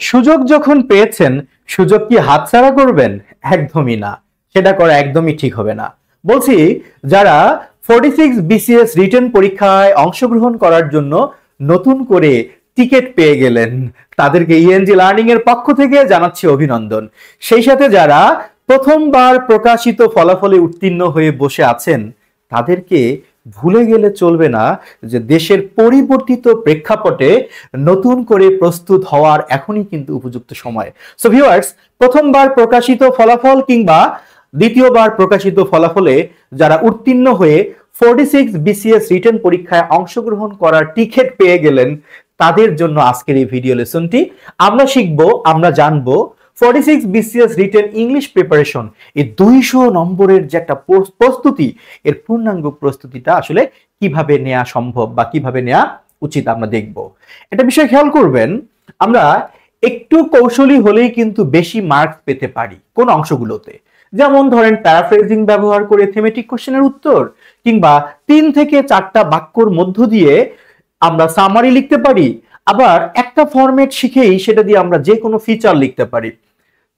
সুযোগ যখন পেয়েছেন, সুযোগ কি হাতছাড়া করবেন? একদমই না, সেটা করা একদমই ঠিক হবে না। বলছি, যারা 46 বিসিএস রিটেন পরীক্ষায় অংশগ্রহণ করার জন্য নতুন করে টিকিট পেয়ে গেলেন, তাদেরকে ইএনজি লার্নিং এর পক্ষ থেকে জানাচ্ছি অভিনন্দন। সেই সাথে যারা প্রথমবার প্রকাশিত ফলাফলে উত্তীর্ণ হয়ে বসে আছেন, তাদেরকে ভুলে গেলে চলবে না যে দেশের পরিবর্তিত প্রেক্ষাপটে নতুন করে প্রস্তুত হওয়ার এখনই কিন্তু উপযুক্ত সময়। সো ভিউয়ার্স, প্রথমবার প্রকাশিত ফলাফল কিংবা দ্বিতীয়বার প্রকাশিত ফলাফলে যারা উত্তীর্ণ হয়ে 46 বিসিএস রিটেন পরীক্ষায় অংশগ্রহণ করার টিকিট পেয়ে গেলেন, তাদের জন্য আজকের এই ভিডিও লেসনটি। আমরা শিখবো, আমরা জানবো 46 বিসিএস রিটেন ইংলিশ প্রিপারেশন, এই 200 নম্বরের যে একটা প্রস্তুতি, এর পূর্ণাঙ্গ প্রস্তুতিটা আসলে কিভাবে নেওয়া সম্ভব বা কিভাবে নেওয়া উচিত আমরা দেখব। একটা বিষয় খেয়াল করবেন, আমরা একটু কৌশলী হলেই কিন্তু বেশি মার্কস পেতে পারি কোন অংশগুলোতে। যেমন ধরেন প্যারাফ্রেজিং ব্যবহার করে থিমেটিক কোশ্চেনের উত্তর, কিংবা 3 থেকে 4টা বাক্যর মধ্য দিয়ে আমরা সামারি লিখতে পারি, আবার একটা ফরম্যাট শিখেই সেটা দিয়ে আমরা যে কোনো ফিচার লিখতে পারি।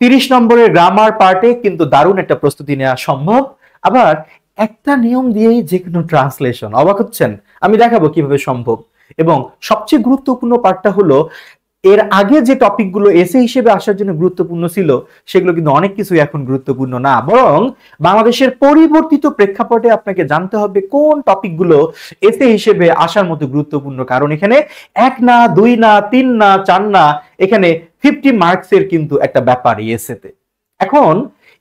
30 নম্বরের গ্রামার পার্টে কিন্তু দারুণ একটা প্রস্তুতি নেওয়া সম্ভব। আবার একটা নিয়ম দিয়েই যে কোনো ট্রান্সলেশন, অবাক হচ্ছেন? আমি দেখাবো কিভাবে সম্ভব। এবং সবচেয়ে গুরুত্বপূর্ণ পার্টটা হলো, এর আগে যে টপিকগুলো এসে হিসেবে আসার জন্য গুরুত্বপূর্ণ ছিল, সেগুলো কিন্তু অনেক কিছু এখন গুরুত্বপূর্ণ না, বরং বাংলাদেশের পরিবর্তিত প্রেক্ষাপটে আপনাকে জানতে হবে কোন টপিকগুলো এসে হিসেবে আসার মতো গুরুত্বপূর্ণ। কারণ এখানে 1 না 2 না 3 না 4 না, এখানে 50 মার্কসের কিন্তু একটা ব্যাপার এসেতে। এখন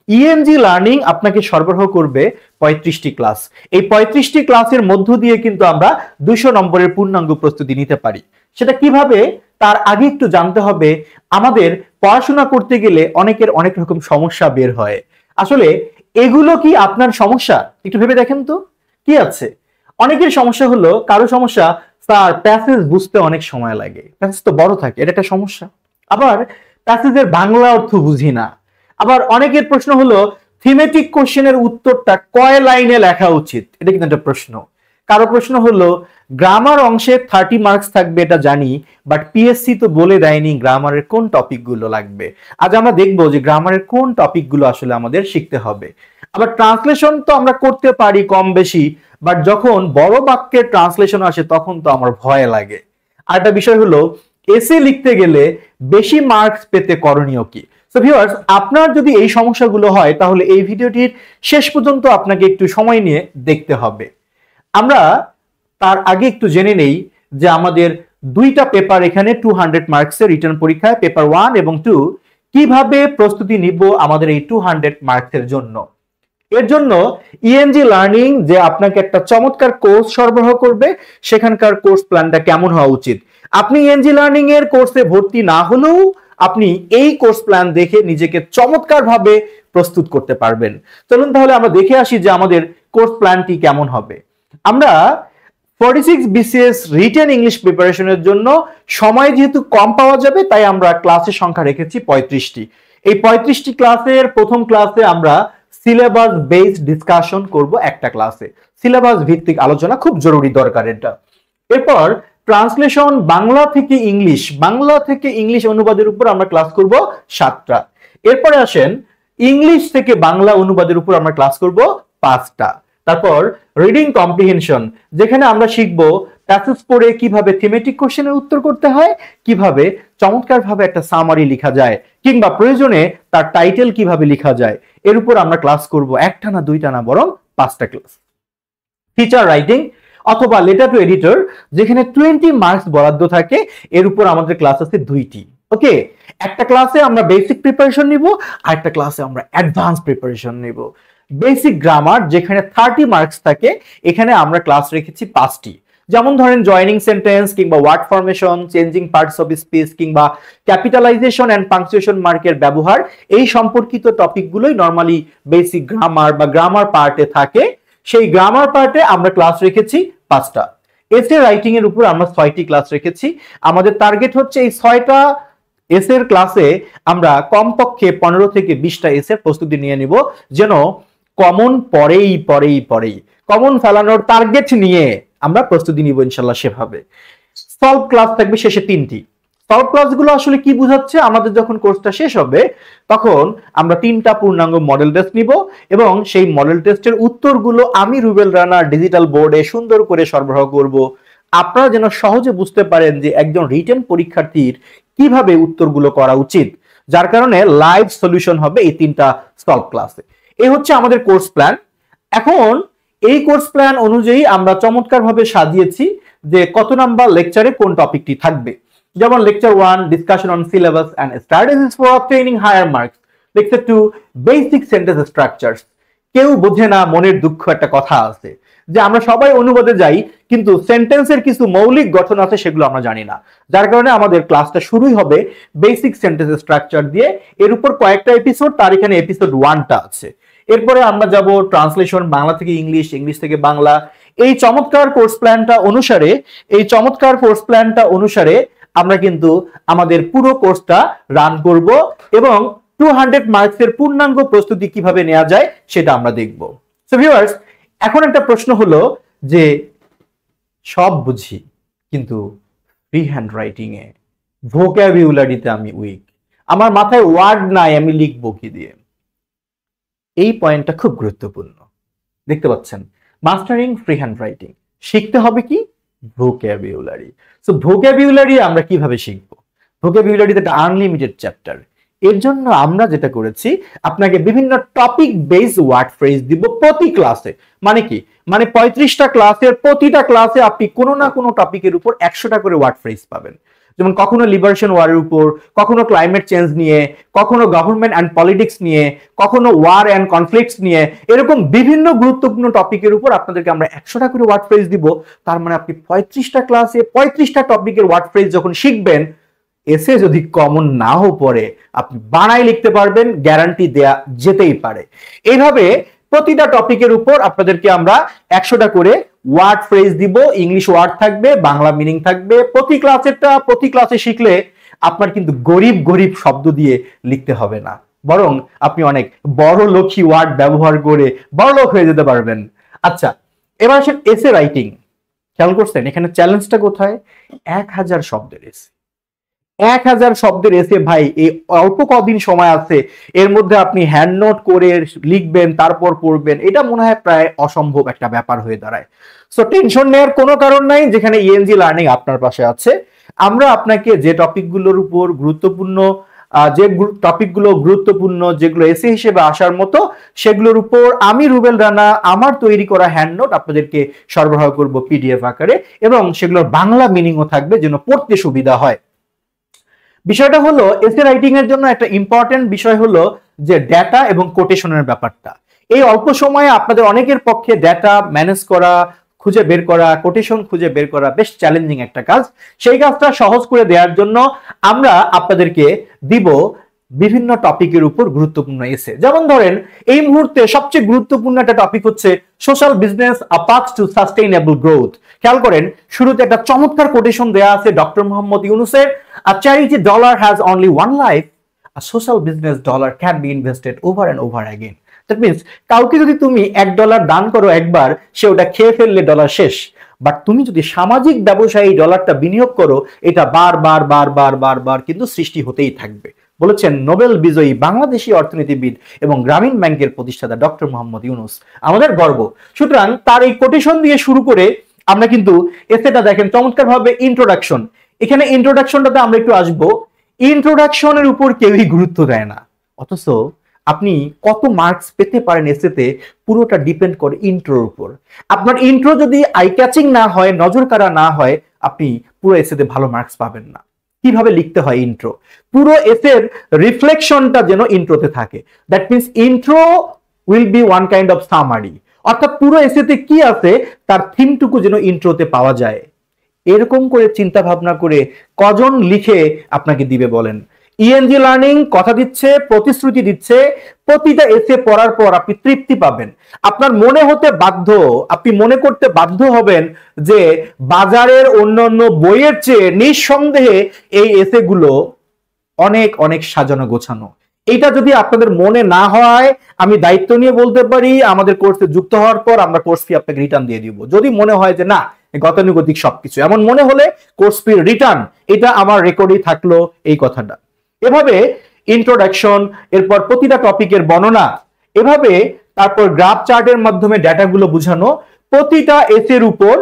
ইএনজি লার্নিং আপনাকে সরবরাহ করবে 35টি ক্লাস। এই 35টি ক্লাসের মধ্য দিয়ে কিন্তু আমরা 200 নম্বরের পূর্ণাঙ্গ প্রস্তুতি নিতে পারি। সেটা কিভাবে, তার আগে একটু জানতে হবে, আমাদের পড়াশোনা করতে গেলে অনেকের অনেক রকম সমস্যা বের হয়। আসলে এগুলো কি আপনার সমস্যা? একটু ভেবে দেখেন তো কি আছে। অনেকের সমস্যা হলো, কারো সমস্যা স্যার প্যাসেজ বুঝতে অনেক সময় লাগে, প্যাসেজ তো বড় থাকে, এটা একটা সমস্যা। আবার প্যাসেজের বাংলা অর্থ বুঝি না। আবার অনেকের প্রশ্ন হলো, থিমেটিক কোশ্চেনের উত্তরটা কয় লাইনে লেখা উচিত, এটা কিন্তু একটা প্রশ্ন। কারো প্রশ্ন হলো, গ্রামার অংশে 30 মার্কস থাকবে এটা জানি, বাট পিএসসি তো বলে দেয়নি গ্রামারের কোন টপিকগুলো লাগবে। আজ আমরা দেখবো যে গ্রামারের কোন টপিকগুলো আসলে আমাদের শিখতে হবে। আবার ট্রান্সলেশন তো আমরা করতে পারি কম বেশি, বাট যখন বড় বাক্যের ট্রান্সলেশন আসে তখন তো আমার ভয় লাগে। আর একটা বিষয় হলো, এসে লিখতে গেলে বেশি মার্কস পেতে করণীয় কি। সো ভিউয়ার্স, আপনার যদি এই সমস্যাগুলো হয়, তাহলে এই ভিডিওটির শেষ পর্যন্ত আপনাকে একটু সময় নিয়ে দেখতে হবে। আমরা তার আগে একটু জেনে নেই যে আমাদের 2টা পেপার এখানে 200 মার্কসের রিটার্ন পরীক্ষায়, পেপার 1 এবং 2, কিভাবে প্রস্তুতি নিব আমাদের এই 200 মার্কসের জন্য। এর জন্য ইএনজি লার্নিং যে আপনাকে একটা চমৎকার কোর্স সরবরাহ করবে, সেখানকার কোর্স প্ল্যানটা কেমন হওয়া উচিত। আপনি ইএনজি লার্নিং এর কোর্সে ভর্তি না হলেও আপনি এই কোর্স প্ল্যান দেখে নিজেকে চমৎকারভাবে প্রস্তুত করতে পারবেন। চলুন তাহলে আমরা দেখে আসি যে আমাদের কোর্স প্ল্যানটি কেমন হবে। আমরা 46 বিসিএস রিটেন ইংলিশ প্রিপারেশনের জন্য সময় যেহেতু কম পাওয়া যাবে, তাই আমরা ক্লাসের সংখ্যা রেখেছি 35টি। এই 35টি ক্লাসের প্রথম ক্লাসে আমরা সিলেবাস বেসড ডিসকাশন করব একটা ক্লাসে। সিলেবাস ভিত্তিক আলোচনা খুব জরুরি দরকার এটা। এরপর ট্রান্সলেশন বাংলা থেকে ইংলিশ অনুবাদের উপর আমরা ক্লাস করব 7টা। এরপরে আসেন ইংলিশ থেকে বাংলা অনুবাদের উপর আমরা ক্লাস করব 5টা। তারপর রিডিং কম্প্রিহেনশন, যেখানে আমরা শিখব প্যাসেজ পড়ে কিভাবে থিমেটিক কোশ্চেনের উত্তর করতে হয়, কিভাবে চমৎকারভাবে একটা সামারি লেখা যায়, কিংবা প্রয়োজনে তার টাইটেল কিভাবে লেখা যায়, এর উপর আমরা ক্লাস করব 1টা না 2টা না, বরং 5টা ক্লাস। ফিচার রাইটিং অথবা লেটার টু এডিটর, যেখানে 20 মার্কস বরাদ্দ থাকে, এর উপর আমাদের ক্লাস আছে 2টি। ওকে, একটা ক্লাসে আমরা বেসিক প্রিপারেশন নিব, আর একটা ক্লাসে আমরা অ্যাডভান্স প্রিপারেশন নিব। বেসিক গ্রামার যেখানে 30 মার্কস থাকে, এখানে আমরা ক্লাস রেখেছি 5টি। যেমন ধরেন জয়েনিং সেন্টেন্স, কিংবা word formation, changing parts of speech, কিংবা ক্যাপিটালাইজেশন এন্ড পাংচুয়েশন মার্কের ব্যবহার, এই সম্পর্কিত টপিকগুলোই নরমালি বেসিক গ্রামার বা গ্রামার পার্টে থাকে। সেই গ্রামার পার্টে আমরা ক্লাস রেখেছি 5টা। এসে রাইটিং এর উপর আমরা 6টি ক্লাস রেখেছি। আমাদের টার্গেট হচ্ছে এই 6টা এসের ক্লাসে আমরা কমপক্ষে 15 থেকে 20টা এসের প্রস্তুতি নিয়ে নিব, যেন কমন পরেই কমন ফেলানোর টার্গেট নিয়ে আমরা প্রস্তুতি নিব ইনশাল্লাহ। সেভাবে সলভ ক্লাস থাকবে শেষে 3টি। সলভ ক্লাসগুলো আসলে কি বোঝাচ্ছে, আমাদের যখন কোর্সটা শেষ হবে তখন আমরা 3টা পূর্ণাঙ্গ মডেল টেস্ট নিব এবং সেই মডেল টেস্টের উত্তরগুলো আমি রুবেল রানা ডিজিটাল বোর্ডে সুন্দর করে সরবরাহ করব। আপনারা যেন সহজে বুঝতে পারেন যে একজন রিটেন পরীক্ষার্থীর কিভাবে উত্তরগুলো করা উচিত, যার কারণে লাইভ সলিউশন হবে এই 3টা সলভ ক্লাসে। এই হচ্ছে আমাদের কোর্স প্ল্যান। এখন এই কোর্স প্ল্যান অনুযায়ী আমরা চমৎকারভাবে সাজিয়েছি যে কত নাম্বার লেকচারে কোন টপিকটি থাকবে। যেমন lecture 1 discussion on syllabus and strategies for obtaining higher marks, lecture 2 basic sentence structures. কেউ বোঝে না, মনের দুঃখ একটা কথা আছে যে আমরা সবাই অনুবাদে যাই কিন্তু সেন্টেন্সের কিছু মৌলিক গঠন আছে সেগুলো আমরা জানি না, যার কারণে আমাদের ক্লাসটা শুরুই হবে বেসিক সেন্টেন্স স্ট্রাকচার দিয়ে। এর উপর কয়েকটা এপিসোড, তার এখানে এপিসোড 1টা আছে। এরপরে আমরা যাব ট্রান্সলেশন, বাংলা থেকে ইংলিশ, ইংলিশ থেকে বাংলা। এই চমৎকার কোর্স প্ল্যানটা অনুসারে আমরা কিন্তু আমাদের পুরো কোর্সটা রান করব এবং 200 মার্কসের পূর্ণাঙ্গ প্রস্তুতি কিভাবে নেওয়া যায় সেটা আমরা দেখব। সো ভিউয়ার্স, এখন একটা প্রশ্ন হলো যে সব বুঝি কিন্তু ফ্রি হ্যান্ড রাইটিং এ ভোকাবুলারিতে আমি উইক, আমার মাথায় ওয়ার্ড নাই, আমি লিখবো কি দিয়ে? এই পয়েন্টটা খুব গুরুত্বপূর্ণ। দেখতে পাচ্ছেন, মাস্টারিং ফ্রি হ্যান্ড রাইটিং শিখতে হবে কি? ভোকাবুলারি। সো ভোকাবুলারি আমরা কিভাবে শিখবো? ভোকাবুলারিতে একটা আনলিমিটেড চ্যাপ্টার। এর জন্য আমরা যেটা করেছি, আপনাকে বিভিন্ন টপিক বেসড ওয়ার্ড ফ্রেজ দিব প্রতি ক্লাসে। মানে কি? মানে 35টা ক্লাসের প্রতিটা ক্লাসে আপনি কোনো না কোনো টপিকের উপর 100টা করে ওয়ার্ড ফ্রেজ পাবেন। যেমন কখনো লিবারেশন ওয়ারের উপর, কখনো ক্লাইমেট চেঞ্জ নিয়ে, কখনো গভর্নমেন্ট অ্যান্ড পলিটিক্স নিয়ে, কখনো ওয়ার অ্যান্ড কনফ্লিক্টস নিয়ে, এরকম বিভিন্ন গুরুত্বপূর্ণ টপিকের উপর আপনাদেরকে আমরা 100টা করে ওয়ার্ড ফ্রেজ দিব। তার মানে আপনি 35টা ক্লাসে 35টা টপিকের ওয়ার্ড ফ্রেজ যখন শিখবেন, এসে যদি কমন নাও পড়ে আপনি বানাই লিখতে পারবেন, গ্যারান্টি দেয়া যেতেই পারে। এইভাবে প্রতিটা টপিকের উপর আপনাদেরকে আমরা 100টা করে ওয়ার্ড ফ্রেজ দিব, ইংলিশ ওয়ার্ড থাকবে, বাংলা মিনিং থাকবে। প্রতি ক্লাসে শিখলে আপনার কিন্তু গরিব গরিব শব্দ দিয়ে লিখতে হবে না, বরং আপনি অনেক বড় লক্ষ্মী ওয়ার্ড ব্যবহার করে বড়লোক হয়ে যেতে পারবেন। আচ্ছা, এবার আসেন এসে রাইটিং। খেয়াল করছেন এখানে চ্যালেঞ্জটা কোথায়? 1000 শব্দের এসে। 1000 শব্দের এসে ভাই, এই অল্প কদিন সময় আছে, এর মধ্যে আপনি হ্যান্ড নোট করে লিখবেন, তারপর পড়বেন, এটা মনে হয় প্রায় অসম্ভব একটা ব্যাপার হয়ে দাঁড়ায়। সো টেনশন নেওয়ার কোনো কারণ নাই, যেখানে ইএনজি লার্নিং আপনার পাশে আছে। আমরা আপনাকে যে টপিকগুলোর উপর গুরুত্বপূর্ণ, যেগুলো এসে হিসেবে আসার মতো, সেগুলোর উপর আমি রুবেল রানা আমার তৈরি করা হ্যান্ড নোট আপনাদেরকে সরবরাহ করব পিডিএফ আকারে, এবং সেগুলোর বাংলা মিনিংও থাকবে যেন পড়তে সুবিধা হয়। বিষয়টা হলো, এসে রাইটিং এর জন্য একটা ইম্পর্টেন্ট বিষয় হলো যে ডেটা এবং কোটেশনের ব্যাপারটা। এই অল্প সময়ে আপনাদের অনেকের পক্ষে ডেটা ম্যানেজ করা, খুঁজে বের করা, কোটেশন খুঁজে বের করা বেশ চ্যালেঞ্জিং একটা কাজ। সেই কাজটা সহজ করে দেওয়ার জন্য আমরা আপনাদেরকে দিব বিভিন্ন টপিকের উপর গুরুত্বপূর্ণ এসে। যেমন ধরেন, এই মুহূর্তে সবচেয়ে গুরুত্বপূর্ণ একটা টপিক হচ্ছে social business, a path to sustainable growth. খেয়াল করেন, শুরুতে একটা চমৎকার কোটেশন দেয়া আছে ডক্টর মোহাম্মদ ইউনূসের, a charity dollar has only one life, a social business dollar can be invested over and over again. That means, কাউকে যদি তুমি $1 দান করো একবার, সে ওটা খেয়ে ফেললে ডলার শেষ। বাট তুমি যদি সামাজিক ব্যবসায় এই ডলারটা বিনিয়োগ করো, এটা বার কিন্তু সৃষ্টি হতেই থাকবে, বলেছেন নোবেল বিজয়ী বাংলাদেশি অর্থনীতিবিদ এবং গ্রামীণ ব্যাংকের প্রতিষ্ঠাতা ডক্টর মোহাম্মদ ইউনূস। আমাদের গর্ব। সুতরাং তার এই কোটেশন দিয়ে শুরু করে আমরা কিন্তু এসেটা দেখেন চমৎকার ভাবে ইন্ট্রোডাকশন। এখানে ইন্ট্রোডাকশনটাতে আমরা একটু আসবো। ইন্ট্রোডাকশনের উপর কেউই গুরুত্ব দেয় না, অথচ আপনি কত মার্কস পেতে পারেন এসেতে পুরোটা ডিপেন্ড করে ইন্ট্রোর উপর। আপনার ইন্ট্রো যদি আই ক্যাচিং না হয়, নজর কাড়া না হয়, আপনি পুরো এসেতে ভালো মার্কস পাবেন না। কিভাবে লিখতে হয় ইন্ট্রো, পুরো এসের রিফ্লেকশনটা যেন ইন্ট্রোতে থাকে। That means intro will be one kind of summary, অর্থাৎ পুরো এসেতে কি আছে তার থিমটুকু যেন ইন্ট্রোতে পাওয়া যায়। এরকম করে চিন্তা ভাবনা করে কজন লিখে আপনাকে দিবে বলেন? ইএনজি লার্নিং কথা দিচ্ছে, প্রতিশ্রুতি দিচ্ছে, প্রতিটা এসে পড়ার পর আপনি তৃপ্তি পাবেন। আপনার মনে হতে বাধ্য, আপনি মনে করতে বাধ্য হবেন যে বাজারের অন্যান্য বইয়ের চেয়ে নিঃসন্দেহে এই এসেগুলো অনেক অনেক সাজানো গোছানো। এটা যদি আপনাদের মনে না হয়, আমি দায়িত্ব নিয়ে বলতে পারি, আমাদের কোর্সে যুক্ত হওয়ার পর আমরা কোর্স ফি আপনাকে রিটার্ন দিয়ে দিব। যদি মনে হয় যে না, গতানুগতিক সবকিছু। এমন মনে হলে কোর্স ফি রিটার্ন, এটা আমার রেকর্ডেই থাকলো এই কথাটা। এভাবে ইন্ট্রোডাকশন, এরপর প্রতিটা টপিকের বর্ণনা, এভাবে তারপর গ্রাফ চার্টের মাধ্যমে ডেটাগুলো বোঝানো, প্রতিটা এসের উপর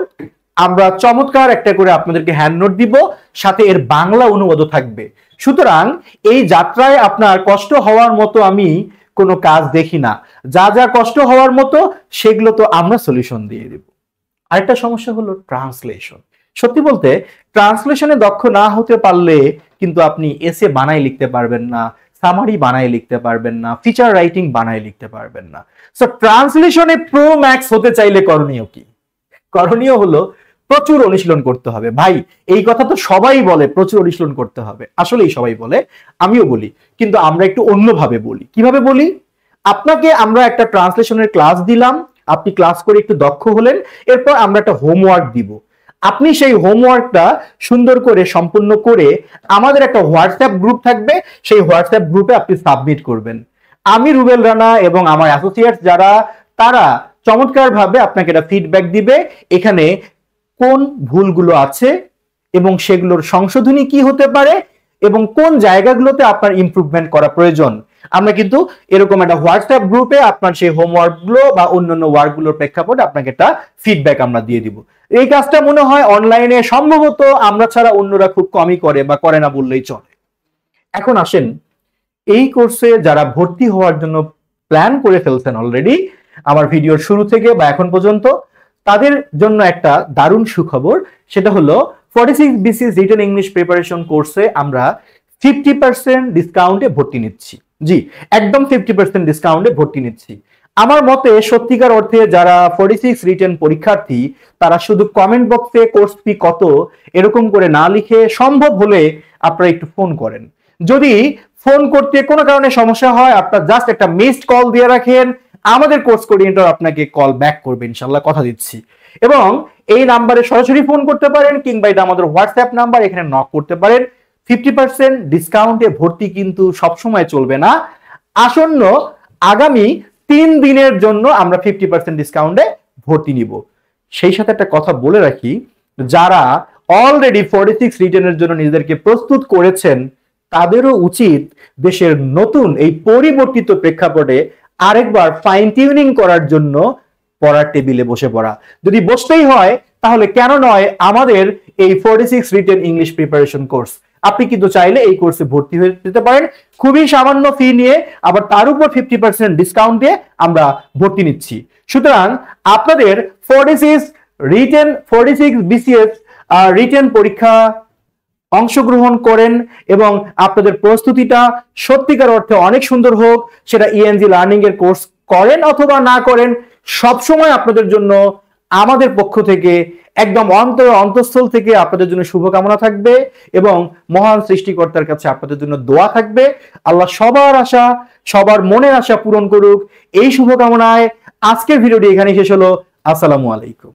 আমরা চমৎকার একটা করে আপনাদেরকে হ্যান্ড নোট দিব, সাথে এর বাংলা অনুবাদও থাকবে। সুতরাং এই যাত্রায় আপনার কষ্ট হওয়ার মতো আমি কোনো কাজ দেখি না। যা যা কষ্ট হওয়ার মতো সেগুলো তো আমরা সলিউশন দিয়ে দেব। আরেকটা সমস্যা হলো ট্রান্সলেশন। সত্যি বলতে ট্রান্সলেশনে দক্ষ না হতে পারলে কিন্তু আপনি এসে বানাই লিখতে পারবেন না, সামারি বানাই লিখতে পারবেন না, ফিচার রাইটিং বানাই লিখতে পারবেন না। সো ট্রান্সলেশনে প্রো ম্যাক্স হতে চাইলে করণীয় কি? করণীয় হলো প্রচুর অনুশীলন করতে হবে। ভাই এই কথা তো সবাই বলে, প্রচুর অনুশীলন করতে হবে, আসলেই সবাই বলে, আমিও বলি, কিন্তু আমরা একটু অন্যভাবে বলি। কিভাবে বলি? আপনাকে আমরা একটা ট্রান্সলেশনের ক্লাস দিলাম, আপনি ক্লাস করে একটু দক্ষ হলেন, এরপর আমরা একটা হোমওয়ার্ক দিব। আপনি সেই হোমওয়ার্কটা সুন্দর করে সম্পূর্ণ করে আমাদের একটা হোয়াটসঅ্যাপ গ্রুপ থাকবে, সেই হোয়াটসঅ্যাপ গ্রুপে আপনি সাবমিট করবেন। আমি রুবেল রানা এবং আমার অ্যাসোসিয়েটস যারা, তারা চমৎকার ভাবে আপনাকে এটা ফিডব্যাক দিবে, এখানে কোন ভুলগুলো আছে এবং সেগুলোর সংশোধনী কি হতে পারে এবং কোন জায়গাগুলোতে আপনার ইমপ্রুভমেন্ট করা প্রয়োজন। আমরা কিন্তু এরকম একটা হোয়াটসঅ্যাপ গ্রুপে আপনার সেই হোমওয়ার্ক গুলো বা অন্যান্য ওয়ার্ক গুলোর প্রেক্ষাপটে আপনাকে একটা ফিডব্যাক আমরা দিয়ে দিব। এই কাজটা মনে হয় অনলাইনে সম্ভবত আমরা ছাড়া অন্যরা খুব কমই করে বা করে না বললেই চলে। এখন আসেন, এই কোর্সে যারা ভর্তি হওয়ার জন্য প্ল্যান করে ফেলছেন অলরেডি আমার ভিডিওর শুরু থেকে বা এখন পর্যন্ত, তাদের জন্য একটা দারুণ সুখবর। সেটা হলো 46 BCS রিটেন ইংলিশ প্রিপারেশন কোর্সে আমরা 50% ডিসকাউন্টে ভর্তি নিচ্ছি। জি, একদম 50% ডিসকাউন্টে ভর্তি নিচ্ছি। আমার মতে সত্যিকার অর্থে যারা 46 রিটেন পরীক্ষার্থী, তারা শুধু কমেন্ট বক্সে কোর্স ফি কত এরকম করে না লিখে সম্ভব হলে আপনারা একটু ফোন করেন। যদি ফোন করতে কোনো কারণে সমস্যা হয়, আপনার জাস্ট একটা মিসড কল দিয়ে রাখেন, আমাদের কোর্স কোঅর্ডিনেটর আপনাকে কল ব্যাক করবে ইনশাআল্লাহ, কথা দিচ্ছি। এবং এই নাম্বারে সরাসরি ফোন করতে পারেন, কিংবা এটা আমাদের হোয়াটসঅ্যাপ নাম্বার, এখানে নক করতে পারেন। 50% ডিসকাউন্টে ভর্তি কিন্তু সবসময় চলবে না, আসন্ন আগামী 3 দিনের জন্য আমরা 50% ডিসকাউন্টে ভর্তি নিব। সেই সাথে একটা কথা বলে রাখি, যারা অলরেডি 46 রিটেনের জন্য নিজেদেরকে প্রস্তুত করেছেন, তাদেরও উচিত দেশের নতুন এই পরিবর্তিত প্রেক্ষাপটে আরেকবার ফাইন টিউনিং করার জন্য পড়ার টেবিলে বসে পড়া। যদি বসতেই হয় তাহলে কেন নয় আমাদের এই 46 রিটেন ইংলিশ প্রিপারেশন কোর্স। আপনি কিন্তু চাইলে এই কোর্সে ভর্তি হয়ে যেতে পারেন খুবই সামান্য ফি নিয়ে, আবার তার উপর 50% ডিসকাউন্ট দিয়ে আমরা ভর্তি নিচ্ছি। সুতরাং আপনাদের 46 BCS রিটেন পরীক্ষা অংশগ্রহণ করেন এবং আপনাদের প্রস্তুতিটা সত্যিকার অর্থে অনেক সুন্দর হোক। সেটা ইএনজি লার্নিং এর কোর্স করেন অথবা না করেন, সবসময় আপনাদের জন্য আমাদের পক্ষ থেকে একদম অন্তঃস্থল থেকে আপনাদের জন্য শুভকামনা থাকবে এবং মহান সৃষ্টিকর্তার কাছে আপনাদের জন্য দোয়া থাকবে। আল্লাহ সবার আশা, সবার মনের আশা পূরণ করুক, এই শুভকামনায় আজকের ভিডিওটি এখানেই শেষ হলো। আসসালামু আলাইকুম।